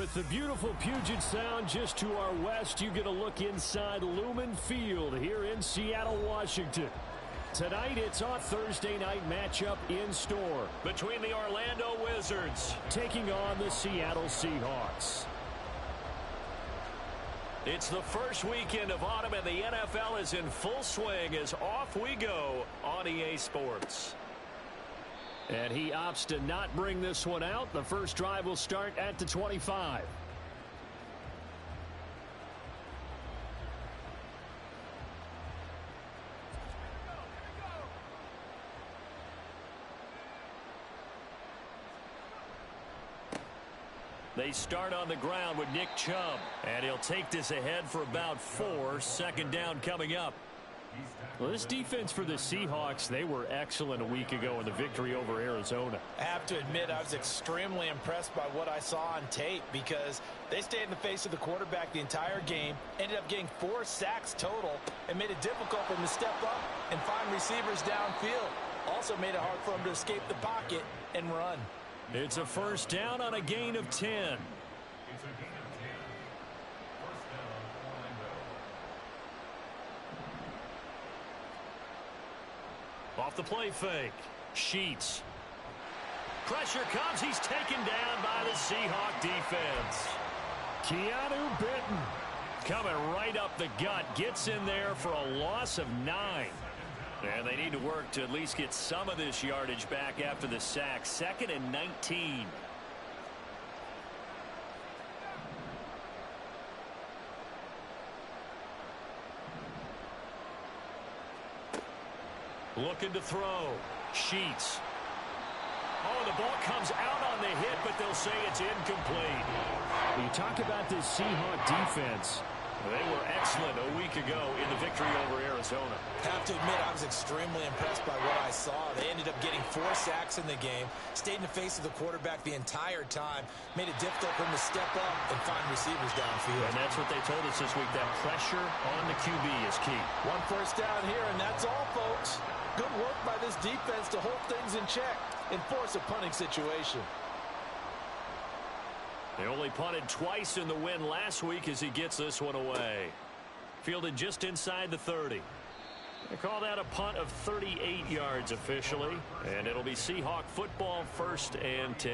With the beautiful Puget Sound just to our west, you get a look inside Lumen Field here in Seattle, Washington. Tonight, it's our Thursday night matchup in store between the Orlando Wizards taking on the Seattle Seahawks. It's the first weekend of autumn, and the NFL is in full swing as off we go on EA Sports. And he opts to not bring this one out. The first drive will start at the 25. They start on the ground with Nick Chubb, and he'll take this ahead for about 4. Second down coming up. Well, this defense for the Seahawks, they were excellent a week ago in the victory over Arizona. I have to admit, I was extremely impressed by what I saw on tape because they stayed in the face of the quarterback the entire game, ended up getting 4 sacks total, and made it difficult for him to step up and find receivers downfield. Also made it hard for him to escape the pocket and run. It's a first down on a gain of 10. Off the play fake. Sheets. Pressure comes. He's taken down by the Seahawk defense. Keanu Benton coming right up the gut. Gets in there for a loss of 9. And they need to work to at least get some of this yardage back after the sack. 2nd and 19. Looking to throw. Sheets. Oh, the ball comes out on the hit, but they'll say it's incomplete. When you talk about this Seahawk defense, they were excellent a week ago in the victory over Arizona. I have to admit, I was extremely impressed by what I saw. They ended up getting 4 sacks in the game, stayed in the face of the quarterback the entire time, made it difficult for him to step up and find receivers downfield. And that's what they told us this week, that pressure on the QB is key. 1 first down here, and that's all, folks. Good work by this defense to hold things in check and force a punting situation. They only punted twice in the win last week as he gets this one away. Fielded just inside the 30. They call that a punt of 38 yards officially, and it'll be Seahawk football, 1st and 10.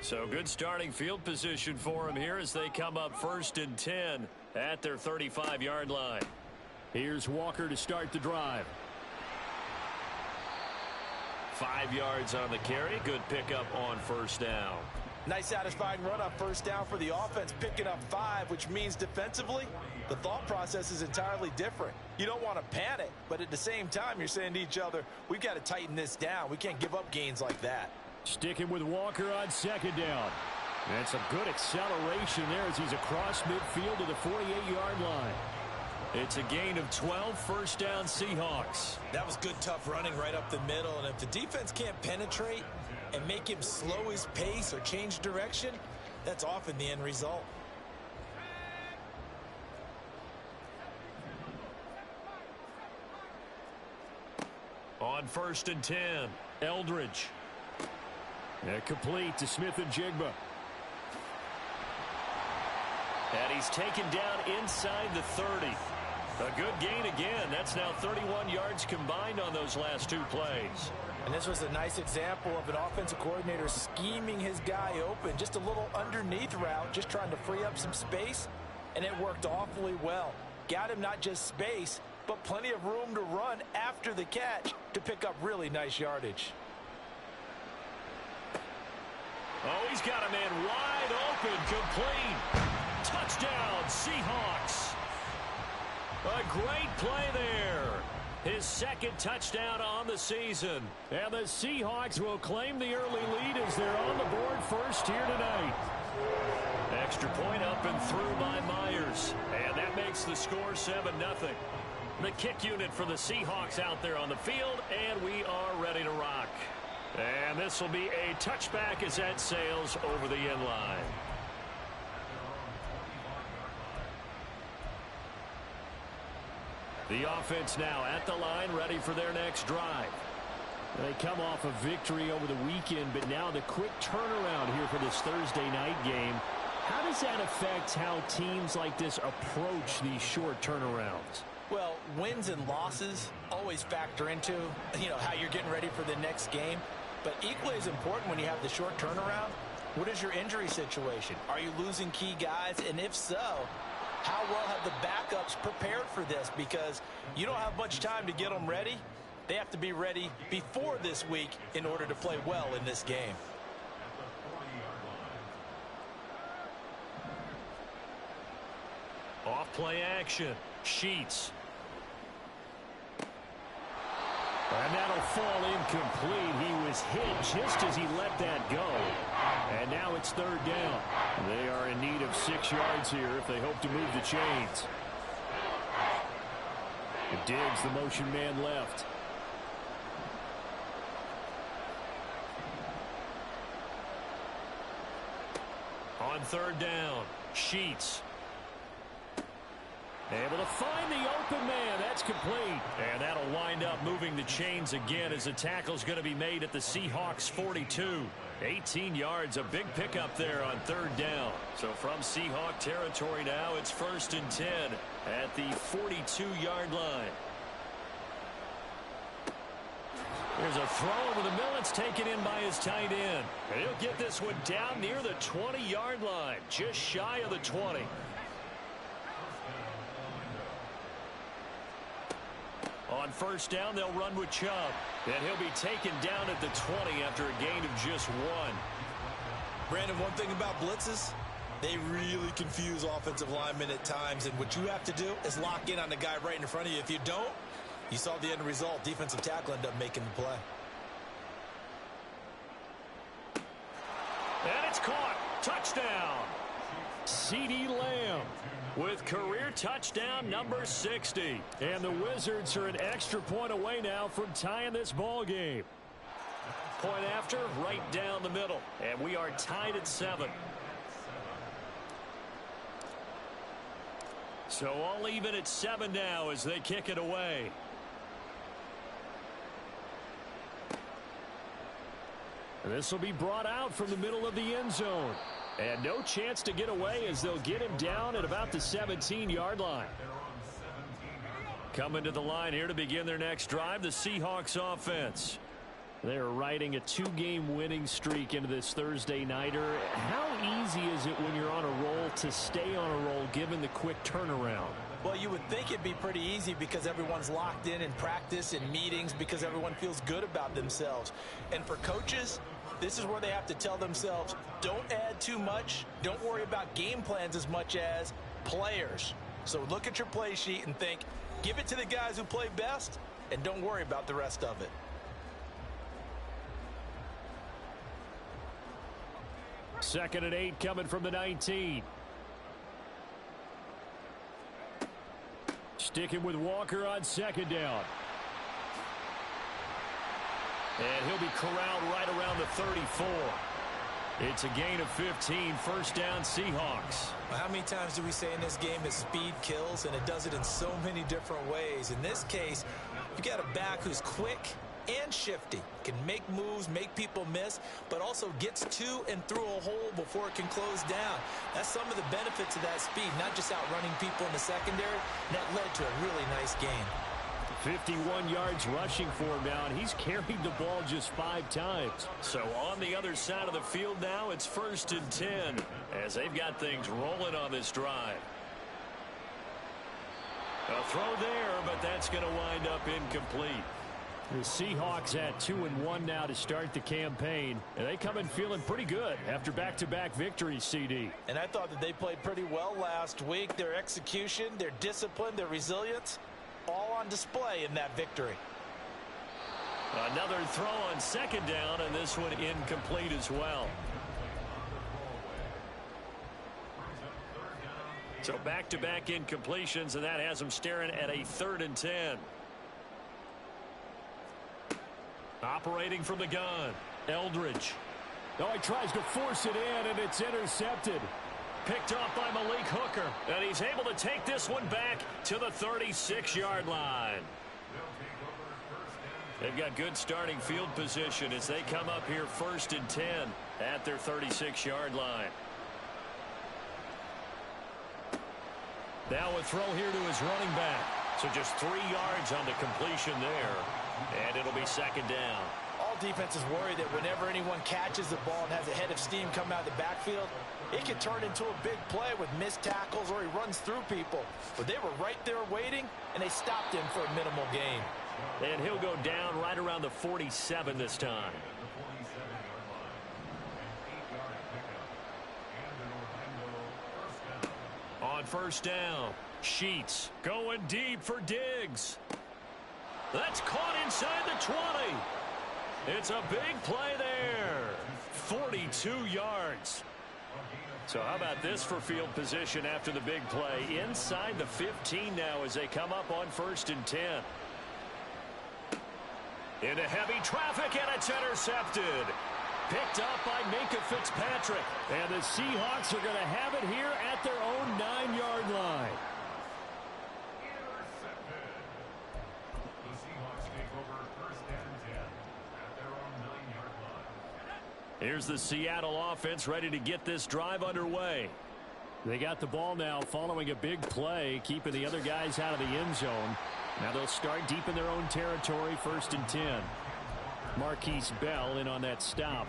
So good starting field position for him here as they come up 1st and 10 at their 35-yard line. Here's Walker to start the drive. 5 yards on the carry. Good pickup on 1st down. Nice satisfying run on 1st down for the offense, picking up 5, which means defensively, the thought process is entirely different. You don't want to panic, but at the same time, you're saying to each other, we've got to tighten this down. We can't give up gains like that. Sticking with Walker on 2nd down. That's a good acceleration there as he's across midfield to the 48-yard line. It's a gain of 12, 1st down Seahawks. That was good, tough running right up the middle, and if the defense can't penetrate and make him slow his pace or change direction, that's often the end result. On 1st and 10, Eldridge. Complete to Smith and Jigba. And he's taken down inside the 30. A good gain again. That's now 31 yards combined on those last 2 plays. And this was a nice example of an offensive coordinator scheming his guy open. Just a little underneath route, just trying to free up some space, and it worked awfully well. Got him not just space, but plenty of room to run after the catch to pick up really nice yardage. Oh, he's got a man wide open, complete. Touchdown, Seahawks. A great play there. His 2nd touchdown on the season. And the Seahawks will claim the early lead as they're on the board first here tonight. Extra point up and through by Myers. And that makes the score 7-0. The kick unit for the Seahawks out there on the field, and we are ready to rock. And this will be a touchback as that sails over the end line. The offense now at the line, ready for their next drive. They come off a victory over the weekend, but now the quick turnaround here for this Thursday night game. How does that affect how teams like this approach these short turnarounds? Well, wins and losses always factor into, how you're getting ready for the next game. But equally as important when you have the short turnaround, what is your injury situation? Are you losing key guys? And if so, how well have the backups prepared for this? Because you don't have much time to get them ready. They have to be ready before this week in order to play well in this game. Off play action. Sheets. And that'll fall incomplete. He was hit just as he let that go. And now it's third down. They are in need of 6 yards here if they hope to move the chains. Diggs, the motion man left. On third down, Sheets. Able to find the open man. That's complete. And that'll wind up moving the chains again as the tackle's going to be made at the Seahawks 42. 18 yards, a big pickup there on third down. So from Seahawk territory now, it's 1st and 10 at the 42-yard line. There's a throw over the middle. It's taken in by his tight end. And he'll get this one down near the 20-yard line, just shy of the 20. On first down, they'll run with Chubb. And he'll be taken down at the 20 after a gain of just 1. Brandon, one thing about blitzes, they really confuse offensive linemen at times. And what you have to do is lock in on the guy right in front of you. If you don't, you saw the end result. Defensive tackle ended up making the play. And it's caught. Touchdown. CeeDee Lamb with career touchdown number 60. And the Wizards are an extra point away now from tying this ball game. Point after, right down the middle. And we are tied at 7. So all even at 7 now as they kick it away. This will be brought out from the middle of the end zone. And no chance to get away as they'll get him down at about the 17-yard line. Coming to the line here to begin their next drive, the Seahawks offense. They're riding a 2-game winning streak into this Thursday nighter. How easy is it when you're on a roll to stay on a roll given the quick turnaround? Well, you would think it'd be pretty easy because everyone's locked in practice and meetings because everyone feels good about themselves. And for coaches, this is where they have to tell themselves, don't add too much. Don't worry about game plans as much as players. So look at your play sheet and think, give it to the guys who play best, and don't worry about the rest of it. Second and 8 coming from the 19. Sticking with Walker on second down. And he'll be corralled right around the 34. It's a gain of 15, first down Seahawks. Well, how many times do we say in this game that speed kills, and it does it in so many different ways. In this case, you got a back who's quick and shifty, can make moves, make people miss, but also gets to and through a hole before it can close down. That's some of the benefits of that speed, not just outrunning people in the secondary. That led to a really nice game. 51 yards rushing for him now, and he's carried the ball just 5 times. So on the other side of the field now, it's 1st and 10 as they've got things rolling on this drive. A throw there, but that's going to wind up incomplete. The Seahawks at 2-1 now to start the campaign, and they come in feeling pretty good after back-to-back victories, CD. And I thought that they played pretty well last week. Their execution, their discipline, their resilience, all on display in that victory. Another throw on second down, and this one incomplete as well. So back-to-back incompletions, and that has them staring at a 3rd and 10. Operating from the gun, Eldridge. Oh, he tries to force it in, and it's intercepted. Picked off by Malik Hooker. And he's able to take this one back to the 36-yard line. They've got good starting field position as they come up here 1st and 10 at their 36-yard line. Now a throw here to his running back. So just 3 yards on the completion there. And it'll be 2nd down. All defenses worry that whenever anyone catches the ball and has a head of steam coming out of the backfield, it can turn into a big play with missed tackles or he runs through people. But they were right there waiting, and they stopped him for a minimal gain. And he'll go down right around the 47 this time. On 1st down, Sheets going deep for Diggs. That's caught inside the 20. It's a big play there. 42 yards. So how about this for field position after the big play? Inside the 15 now as they come up on 1st and 10. Into heavy traffic, and it's intercepted. Picked up by Minka Fitzpatrick. And the Seahawks are going to have it here at their own 9-yard line. The Seahawks take over 1st and 10 at their own 9-yard line. Here's the Seattle offense ready to get this drive underway. They got the ball now following a big play, keeping the other guys out of the end zone. Now they'll start deep in their own territory, 1st and 10. Marquise Bell in on that stop.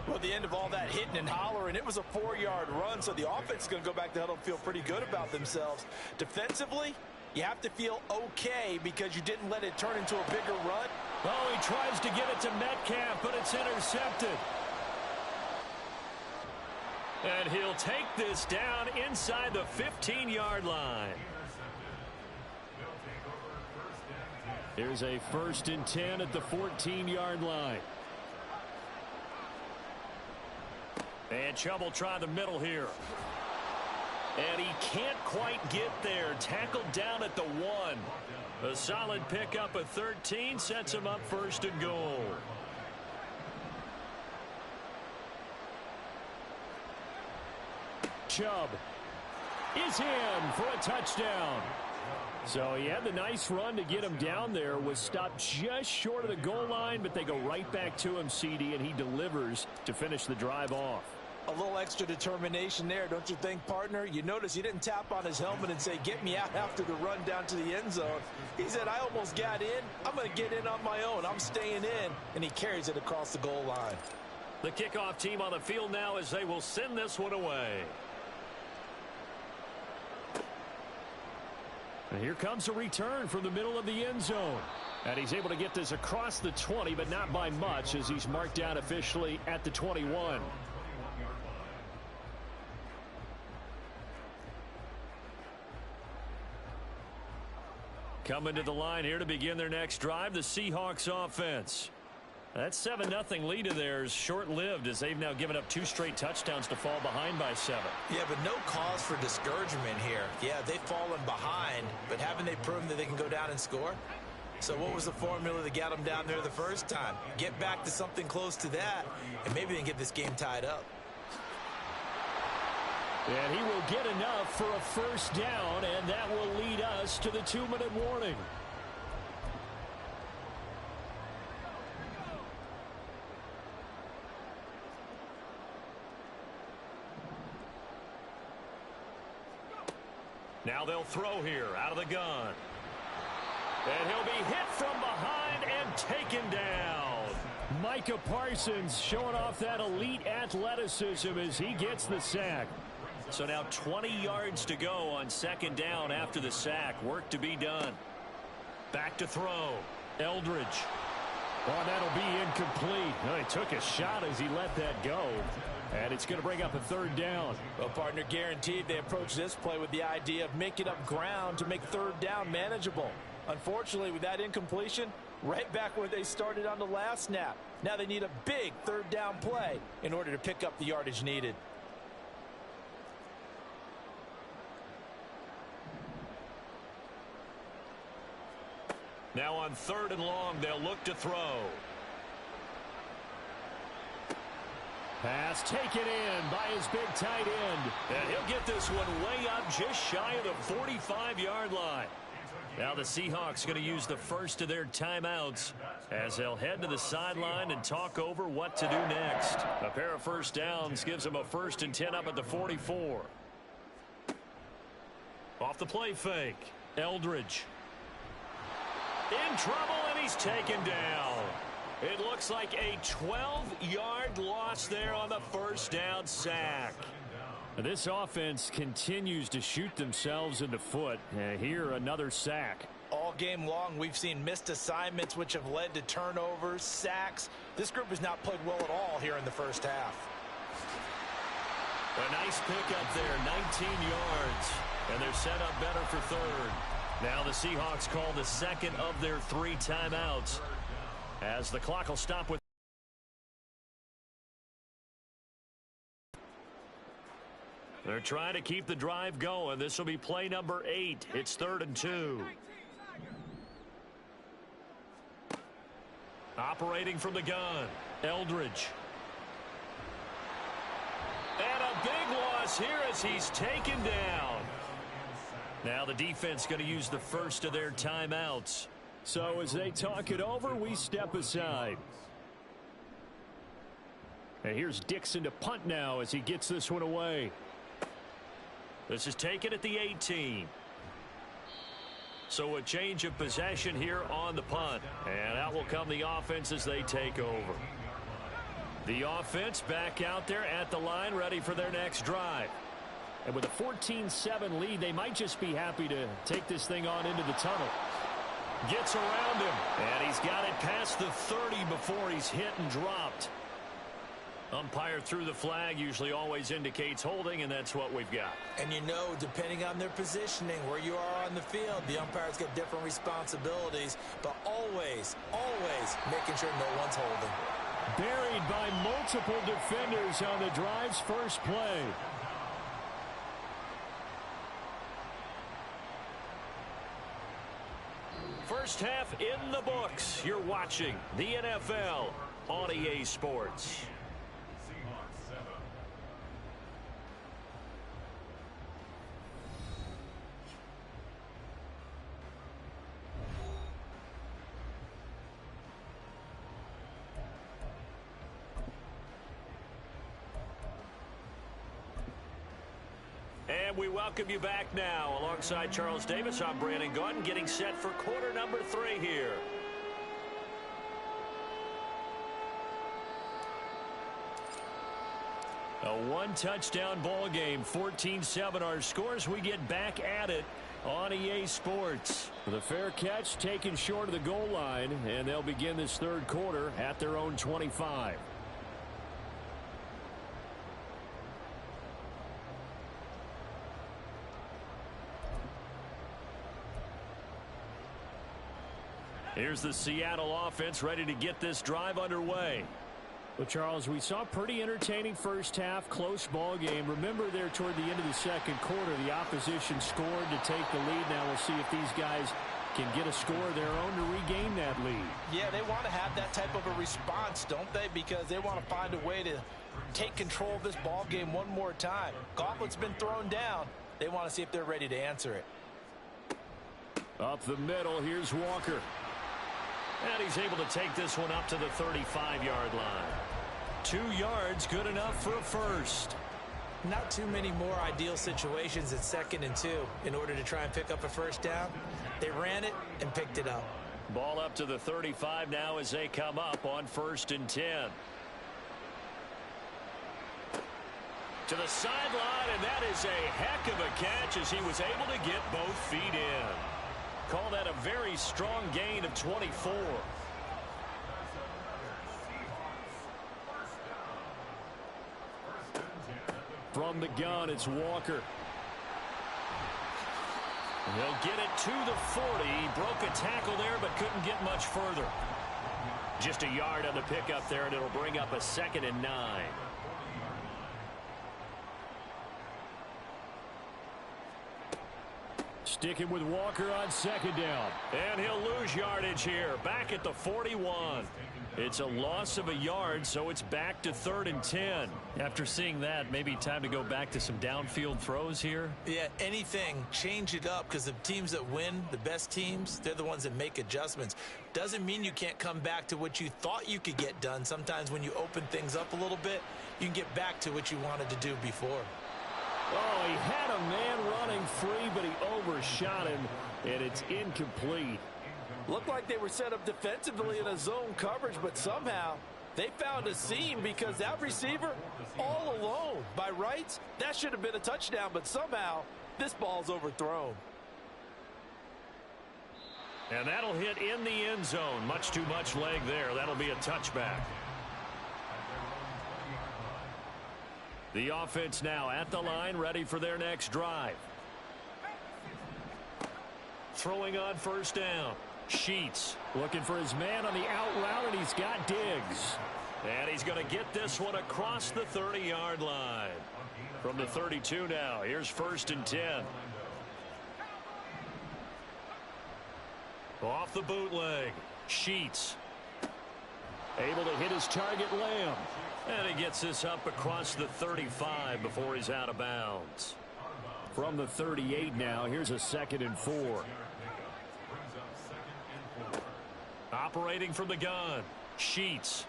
Well, at the end of all that hitting and hollering, it was a 4-yard run, so the offense is going to go back to huddle and feel pretty good about themselves. Defensively, you have to feel okay because you didn't let it turn into a bigger run. Oh, he tries to get it to Metcalf, but it's intercepted. And he'll take this down inside the 15-yard line. Here's a 1st and 10 at the 14-yard line. And Chubb will try the middle here. And he can't quite get there. Tackled down at the 1. A solid pickup of 13 sets him up 1st and goal. Chubb is in for a touchdown. So he had the nice run to get him down there, was stopped just short of the goal line, but they go right back to him, CD, and he delivers to finish the drive off. A little extra determination there, don't you think, partner? You notice he didn't tap on his helmet and say, get me out after the run down to the end zone. He said, I almost got in. I'm going to get in on my own. I'm staying in. And he carries it across the goal line. The kickoff team on the field now as they will send this one away. And here comes a return from the middle of the end zone. And he's able to get this across the 20, but not by much as he's marked down officially at the 21. Coming to the line here to begin their next drive, the Seahawks offense. That 7-0 lead of theirs short-lived as they've now given up 2 straight touchdowns to fall behind by 7. Yeah, but no cause for discouragement here. Yeah, they've fallen behind, but haven't they proven that they can go down and score? So what was the formula that got them down there the first time? Get back to something close to that, and maybe they can get this game tied up. And he will get enough for a 1st down, and that will lead us to the 2-minute warning. Now they'll throw here out of the gun. And he'll be hit from behind and taken down. Micah Parsons showing off that elite athleticism as he gets the sack. So now 20 yards to go on 2nd down after the sack. Work to be done. Back to throw. Eldridge. Oh, that'll be incomplete. Well, he took a shot as he let that go. And it's going to bring up a 3rd down. Well, partner, guaranteed they approach this play with the idea of making up ground to make 3rd down manageable. Unfortunately, with that incompletion, right back where they started on the last snap. Now they need a big 3rd down play in order to pick up the yardage needed. Now on 3rd and long, they'll look to throw. Pass taken in by his big tight end. And he'll get this one way up just shy of the 45-yard line. Now the Seahawks going to use the first of their timeouts as they'll head to the sideline and talk over what to do next. A pair of first downs gives them a 1st and 10 up at the 44. Off the play fake. Eldridge. In trouble, and he's taken down. It looks like a 12-yard loss there on the first down sack. This offense continues to shoot themselves in the foot. Here, another sack. All game long, we've seen missed assignments, which have led to turnovers, sacks. This group has not played well at all here in the first half. A nice pickup there, 19 yards. And they're set up better for third. Now the Seahawks call the second of their 3 timeouts, as the clock will stop with. They're trying to keep the drive going. This will be play number 8. It's 3rd and 2. Operating from the gun, Eldridge. And a big loss here as he's taken down. Now the defense going to use the first of their timeouts. So as they talk it over, we step aside. And here's Dixon to punt now as he gets this one away. This is taken at the 18. So a change of possession here on the punt. And out will come the offense as they take over. The offense back out there at the line, ready for their next drive. And with a 14-7 lead, they might just be happy to take this thing on into the tunnel. Gets around him, and he's got it past the 30 before he's hit and dropped. Umpire threw the flag, usually always indicates holding, and that's what we've got. And you know, depending on their positioning, where you are on the field, the umpires get different responsibilities, but always, always making sure no one's holding. Buried by multiple defenders on the drive's first play. First half in the books. You're watching the NFL on EA Sports. And we welcome you back now. Alongside Charles Davis, I'm Brandon Gaudin, getting set for quarter number 3 here. A one-touchdown ball game, 14-7 our scores. We get back at it on EA Sports. The fair catch taken short of the goal line, and they'll begin this third quarter at their own 25. Here's the Seattle offense ready to get this drive underway. Well, Charles, we saw a pretty entertaining first half, close ball game. Remember there toward the end of the second quarter, the opposition scored to take the lead. Now we'll see if these guys can get a score of their own to regain that lead. Yeah, they want to have that type of a response, don't they? Because they want to find a way to take control of this ball game one more time. Gauntlet's been thrown down. They want to see if they're ready to answer it. Up the middle, here's Walker. And he's able to take this one up to the 35-yard line. 2 yards, good enough for a first. Not too many more ideal situations at 2nd and 2 in order to try and pick up a first down. They ran it and picked it up. Ball up to the 35 now as they come up on 1st and 10. To the sideline, and that is a heck of a catch as he was able to get both feet in. Call that a very strong gain of 24. From the gun, it's Walker. He'll get it to the 40. He broke a tackle there, but couldn't get much further. Just a yard on the pickup there, and it'll bring up a 2nd and 9. Sticking with Walker on second down. And he'll lose yardage here. Back at the 41. It's a loss of a yard, so it's back to 3rd and 10. After seeing that, maybe time to go back to some downfield throws here. Yeah, anything. Change it up, because the teams that win, the best teams, they're the ones that make adjustments. Doesn't mean you can't come back to what you thought you could get done. Sometimes when you open things up a little bit, you can get back to what you wanted to do before. Oh, he had a man running free, but he overshot him, and it's incomplete. Looked like they were set up defensively in a zone coverage, but somehow they found a seam because that receiver all alone. By rights, that should have been a touchdown, but somehow this ball's overthrown. And that'll hit in the end zone. Much too much leg there. That'll be a touchback. The offense now at the line, ready for their next drive. Throwing on first down. Sheets looking for his man on the out route, and he's got Diggs. And he's going to get this one across the 30-yard line. From the 32 now, here's 1st and 10. Off the bootleg. Sheets. Able to hit his target, Lamb. And he gets this up across the 35 before he's out of bounds. From the 38 now, here's a 2nd and 4. Operating from the gun. Sheets.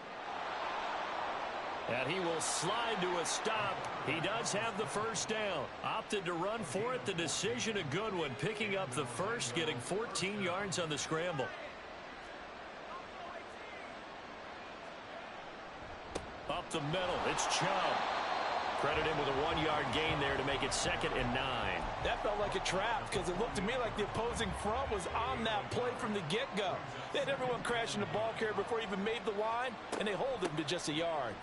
And he will slide to a stop. He does have the first down. Opted to run for it. The decision a good one. Picking up the first, getting 14 yards on the scramble. Up the middle. It's Chubb. Credit him with a 1-yard gain there to make it 2nd and 9. That felt like a trap because it looked to me like the opposing front was on that play from the get-go. They had everyone crashing the ball carrier before he even made the line, and they hold him to just a yard.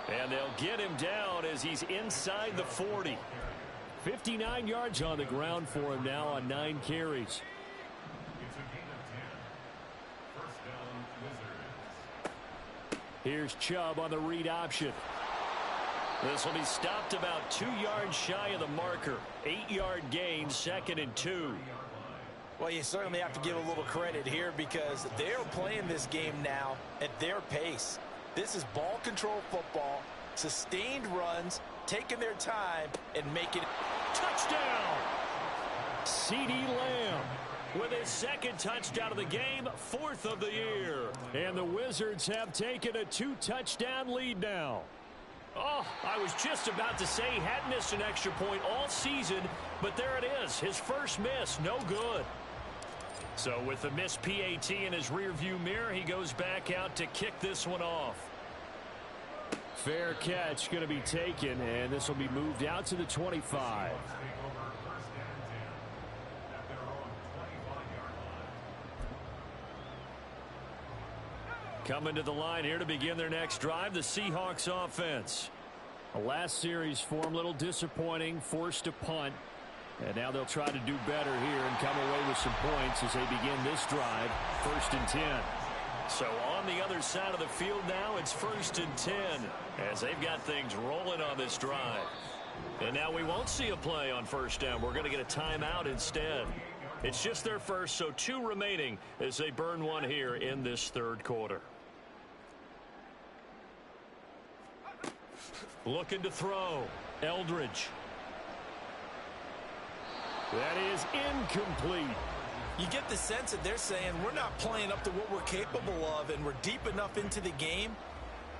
And they'll get him down as he's inside the 40. 59 yards on the ground for him now on 9 carries. Here's Chubb on the read option. This will be stopped about 2 yards shy of the marker. 8-yard gain, 2nd and 2. Well, you certainly have to give a little credit here because they're playing this game now at their pace. This is ball control football, sustained runs, taking their time, and making it. Touchdown! CeeDee Lamb with his 2nd touchdown of the game, 4th of the year. And the Wizards have taken a 2-touchdown lead now. Oh, I was just about to say he hadn't missed an extra point all season, but there it is, his first miss, no good. So with the missed PAT in his rearview mirror, he goes back out to kick this one off. Fair catch going to be taken, and this will be moved out to the 25. Coming to the line here to begin their next drive, the Seahawks offense. The last series for them, a little disappointing, forced to punt. And now they'll try to do better here and come away with some points as they begin this drive, 1st and 10. So on the other side of the field now, it's 1st and 10 as they've got things rolling on this drive. And now we won't see a play on first down. We're going to get a timeout instead. It's just their first, so 2 remaining as they burn one here in this 3rd quarter. Looking to throw. Eldridge. That is incomplete. You get the sense that they're saying we're not playing up to what we're capable of, and we're deep enough into the game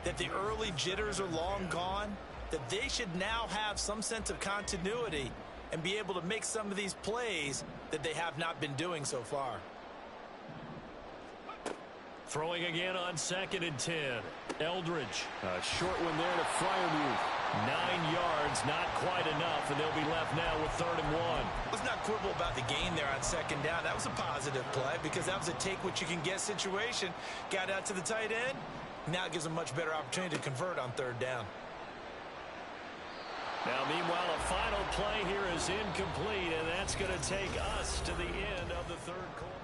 that the early jitters are long gone, that they should now have some sense of continuity and be able to make some of these plays that they have not been doing so far. Throwing again on 2nd and 10. Eldridge. A short one there to Freiermuth. 9 yards, not quite enough, and they'll be left now with 3rd and 1. Let's not quibble about the gain there on 2nd down. That was a positive play because that was a take-what-you-can-get situation. Got out to the tight end. Now it gives them a much better opportunity to convert on 3rd down. Now, meanwhile, a final play here is incomplete, and that's going to take us to the end of the 3rd quarter.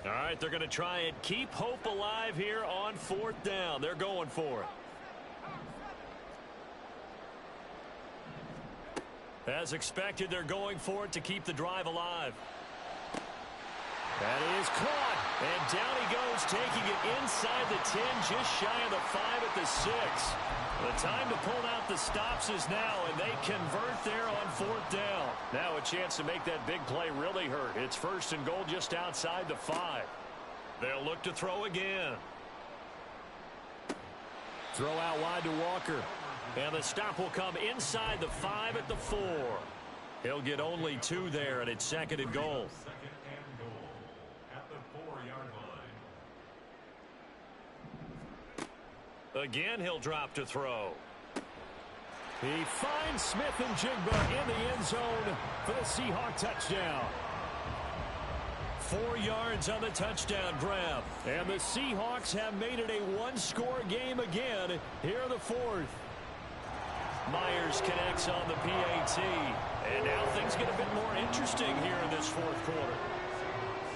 All right, they're going to try and keep hope alive here on 4th down. They're going for it. As expected, they're going for it to keep the drive alive. That is caught. And down he goes, taking it inside the 10, just shy of the 5 at the 6. The time to pull out the stops is now, and they convert there on 4th down. Now a chance to make that big play really hurt. It's 1st and goal just outside the 5. They'll look to throw again. Throw out wide to Walker. And the stop will come inside the 5 at the 4. He'll get only 2 there, and it's 2nd and goal. Again, he'll drop to throw. He finds Smith and Jigba in the end zone for the Seahawk touchdown. 4 yards on the touchdown grab. And the Seahawks have made it a one-score game again here in the 4th. Myers connects on the PAT. And now things get a bit more interesting here in this 4th quarter.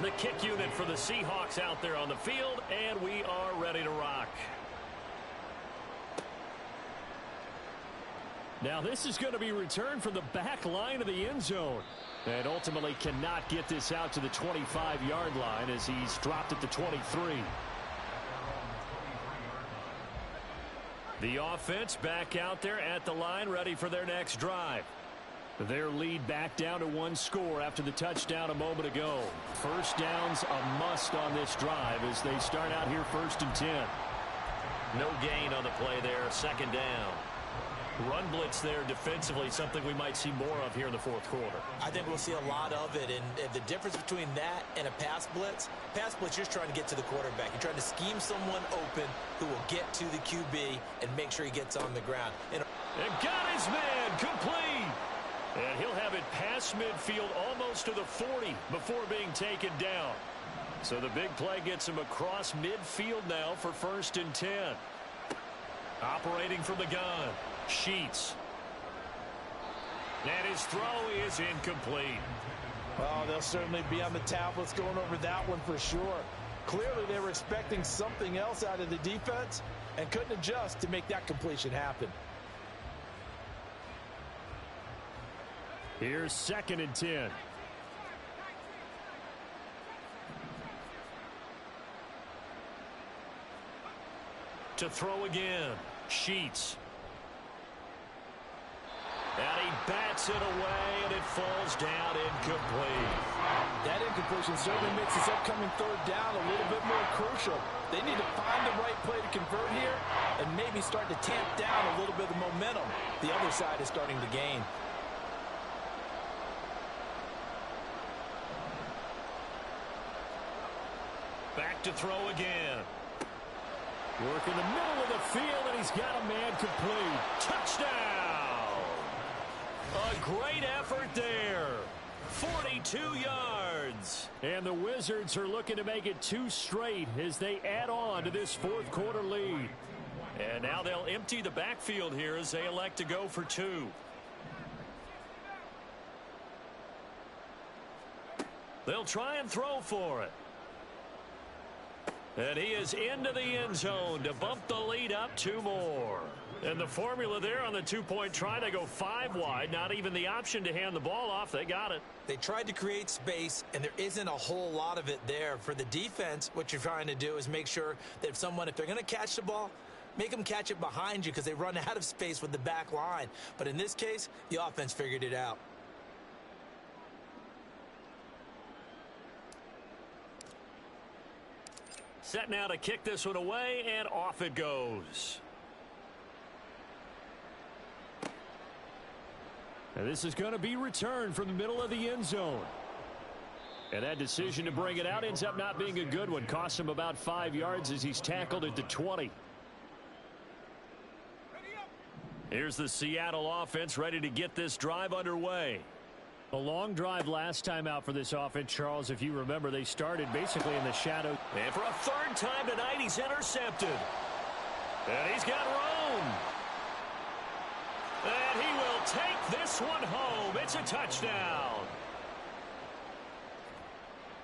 The kick unit for the Seahawks out there on the field, and we are ready to rock. Now this is going to be returned from the back line of the end zone. And ultimately cannot get this out to the 25-yard line as he's dropped at the 23. The offense back out there at the line, ready for their next drive. Their lead back down to 1 score after the touchdown a moment ago. 1st down's a must on this drive as they start out here 1st and 10. No gain on the play there, 2nd down. Run blitz there defensively, something we might see more of here in the 4th quarter. I think we'll see a lot of it, and the difference between that and a pass blitz, you're just trying to get to the quarterback. You're trying to scheme someone open who will get to the QB and make sure he gets on the ground. And got his man complete. And he'll have it past midfield almost to the 40 before being taken down. So the big play gets him across midfield now for 1st and 10. Operating from the gun. Sheets. And his throw is incomplete. Oh, they'll certainly be on the tablets going over that one for sure. Clearly they were expecting something else out of the defense and couldn't adjust to make that completion happen. Here's 2nd and 10. To throw again. Sheets. And he bats it away, and it falls down incomplete. That incompletion certainly makes this upcoming 3rd down a little bit more crucial. They need to find the right play to convert here and maybe start to tamp down a little bit of momentum. The other side is starting to gain. Back to throw again. Work in the middle of the field, and he's got a man complete. Touchdown! A great effort there. 42 yards. And the Wizards are looking to make it 2 straight as they add on to this 4th quarter lead. And now they'll empty the backfield here as they elect to go for 2. They'll try and throw for it. And he is into the end zone to bump the lead up 2 more. And the formula there on the 2-point try to go 5 wide. Not even the option to hand the ball off. They got it. they tried to create space, and there isn't a whole lot of it there. For the defense, what you're trying to do is make sure that if they're going to catch the ball, make them catch it behind you because they run out of space with the back line. But in this case, the offense figured it out. Set now to kick this one away, and off it goes. And this is going to be returned from the middle of the end zone. And that decision to bring it out ends up not being a good one. Costs him about 5 yards as he's tackled at the 20. Here's the Seattle offense ready to get this drive underway. A long drive last time out for this offense, Charles. If you remember, they started basically in the shadow. And for a third time tonight, he's intercepted. And he's got room. And he will take this one home. It's a touchdown.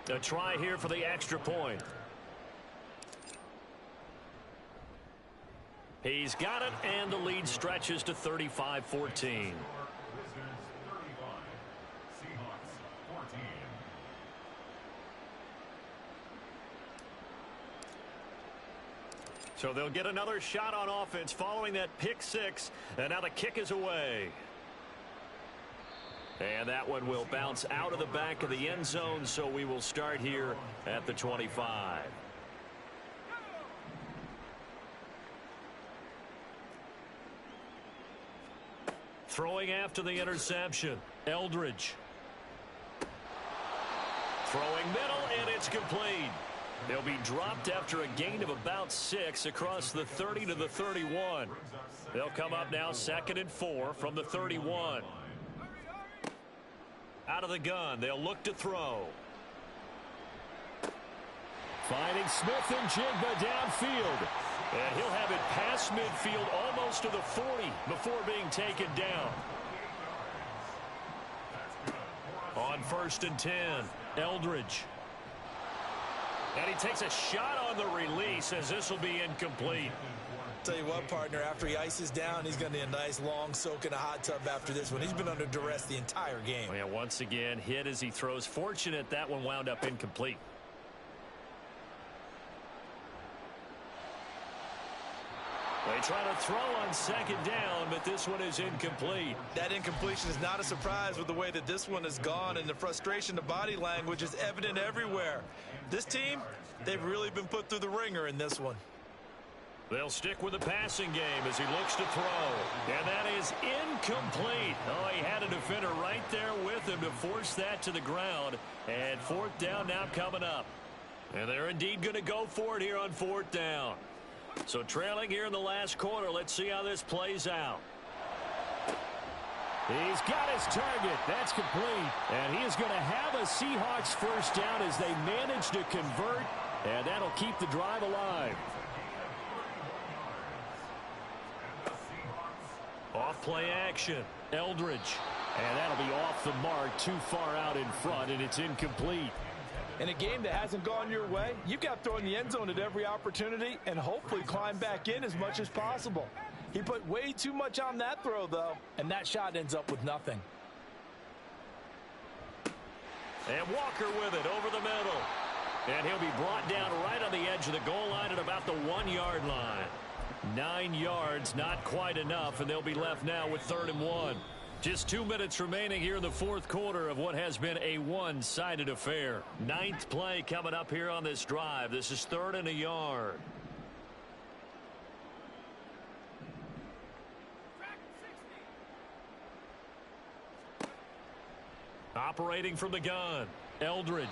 A try here for the extra point. He's got it, and the lead stretches to 35-14. So they'll get another shot on offense following that pick six, and now the kick is away. And that one will bounce out of the back of the end zone, so we will start here at the 25. Throwing after the interception, Eldridge. Throwing middle, and it's complete. They'll be dropped after a gain of about 6 across the 30 to the 31. They'll come up now 2nd and 4 from the 31. Out of the gun, they'll look to throw. Finding Smith and Jigba downfield. And he'll have it past midfield almost to the 40 before being taken down. On 1st and 10, Eldridge. And he takes a shot on the release as this will be incomplete. Tell you what, partner, after he ices down, he's going to need a nice long soak in a hot tub after this one. He's been under duress the entire game. Oh, yeah, once again, hit as he throws. Fortunate that one wound up incomplete. They try to throw on 2nd down, but this one is incomplete. That incompletion is not a surprise with the way that this one has gone, and the frustration, the body language is evident everywhere. This team, they've really been put through the ringer in this one. They'll stick with the passing game as he looks to throw. And that is incomplete. Oh, he had a defender right there with him to force that to the ground. And 4th down now coming up. And they're indeed going to go for it here on 4th down. So trailing here in the last quarter, let's see how this plays out. He's got his target. That's complete. And he is going to have a Seahawks 1st down as they manage to convert. And that'll keep the drive alive. Off play action. Eldridge. And that'll be off the mark, too far out in front, and it's incomplete. In a game that hasn't gone your way, you've got to throw in the end zone at every opportunity and hopefully climb back in as much as possible. He put way too much on that throw, though, and that shot ends up with nothing. And Walker with it over the middle. And he'll be brought down right on the edge of the goal line at about the 1-yard line. 9 yards, not quite enough, and they'll be left now with 3rd and 1. Just 2 minutes remaining here in the 4th quarter of what has been a one-sided affair. 9th play coming up here on this drive. This is 3rd and a yard. Operating from the gun. Eldridge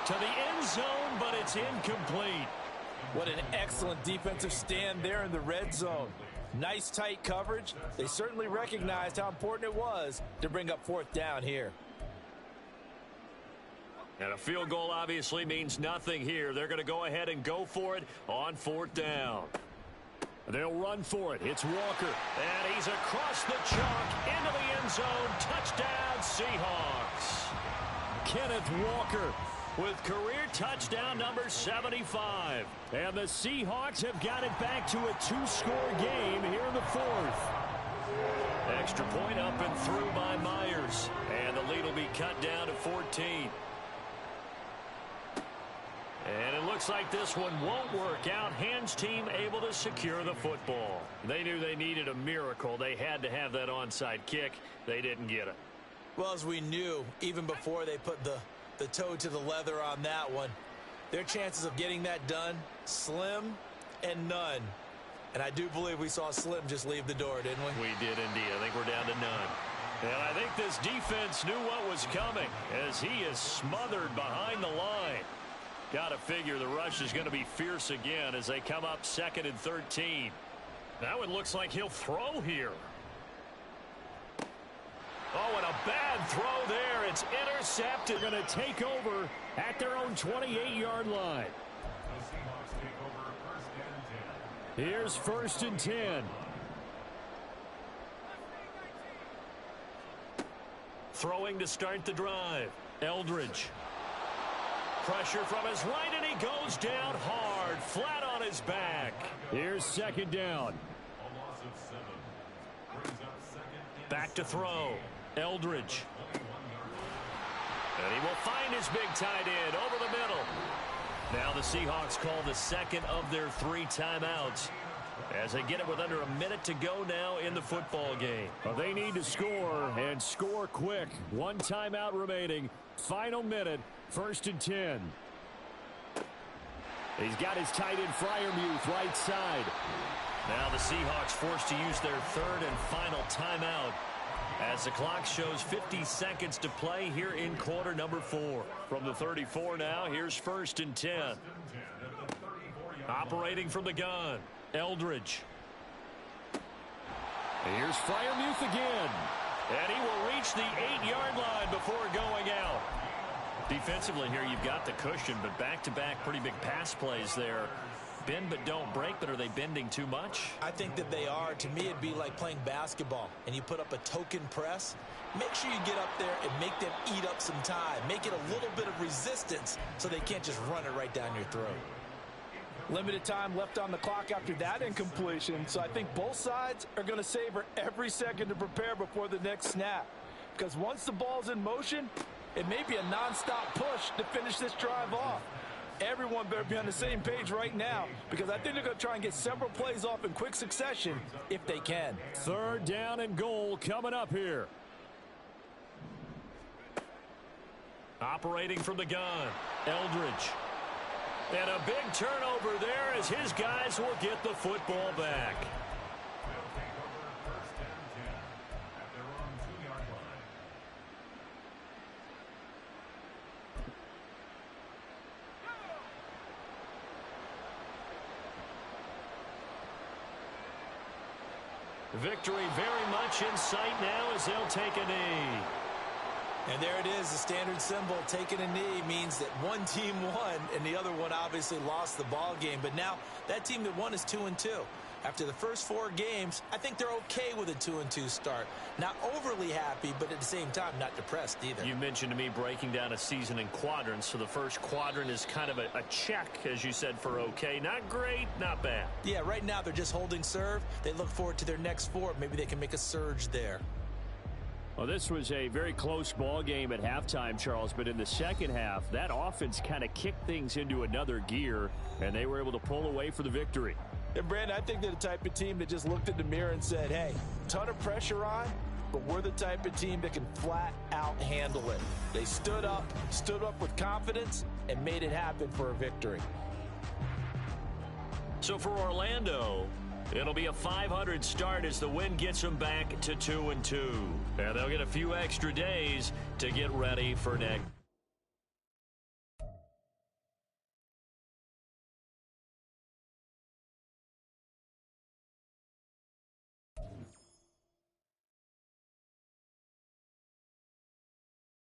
to the end zone, but it's incomplete. What an excellent defensive stand there in the red zone. Nice tight coverage. They certainly recognized how important it was to bring up 4th down here. And a field goal obviously means nothing here. They're going to go ahead and go for it on 4th down. They'll run for it. It's Walker. And he's across the chalk into the end zone. Touchdown, Seahawks. Kenneth Walker with career touchdown number 75. And the Seahawks have got it back to a 2-score game here in the 4th. Extra point up and through by Myers. And the lead will be cut down to 14. And it looks like this one won't work out. Hands team able to secure the football. They knew they needed a miracle. They had to have that onside kick. They didn't get it. Well, as we knew, even before they put the toe to the leather on that one, their chances of getting that done, slim and none. And I do believe we saw Slim just leave the door, didn't we? We did indeed. I think we're down to none. And I think this defense knew what was coming as he is smothered behind the line. Got to figure the rush is going to be fierce again as they come up 2nd and 13. That one looks like he'll throw here. Oh, and a bad throw there. It's intercepted. They're going to take over at their own 28-yard line. Here's 1st and 10. Throwing to start the drive. Eldridge. pressure from his right, and he goes down hard, flat on his back. Here's second down. Back to throw. Eldridge. And he will find his big tight end over the middle. Now the Seahawks call the second of their 3 timeouts as they get it with under a minute to go now in the football game. Well, they need to score, and score quick. 1 timeout remaining. Final minute, 1st and 10. He's got his tight end Freiermuth right side. Now the Seahawks forced to use their 3rd and final timeout as the clock shows 50 seconds to play here in quarter number 4. From the 34 now, here's 1st and 10. Operating from the gun, Eldridge. Here's Freiermuth again. And he will reach the 8-yard line before going out. Defensively here, you've got the cushion, but back-to-back pretty big pass plays there. Bend but don't break, but are they bending too much? I think that they are. To me, it'd be like playing basketball, and you put up a token press. Make sure you get up there and make them eat up some time. Make it a little bit of resistance so they can't just run it right down your throat. Limited time left on the clock after that incompletion, so I think both sides are going to savor every second to prepare before the next snap. Because once the ball's in motion, it may be a nonstop push to finish this drive off. Everyone better be on the same page right now, because I think they're going to try and get several plays off in quick succession if they can. 3rd down and goal coming up here. Operating from the gun, Eldridge. And a big turnover there as his guys will get the football back. Victory very much in sight now as they'll take a knee. And there it is, the standard symbol. Taking a knee means that one team won and the other one obviously lost the ball game. But now that team that won is 2-2. After the first 4 games, I think they're okay with a 2-2 start. Not overly happy, but at the same time, not depressed either. You mentioned to me breaking down a season in quadrants. So the first quadrant is kind of a check, as you said, for okay. Not great, not bad. Yeah, right now they're just holding serve. They look forward to their next 4. Maybe they can make a surge there. Well, this was a very close ball game at halftime, Charles, but in the second half, that offense kind of kicked things into another gear, and they were able to pull away for the victory. And, Brandon, I think they're the type of team that just looked in the mirror and said, hey, ton of pressure on, but we're the type of team that can flat out handle it. They stood up with confidence, and made it happen for a victory. So for Orlando, it'll be a 500 start as the win gets them back to 2-2. And they'll get a few extra days to get ready for next.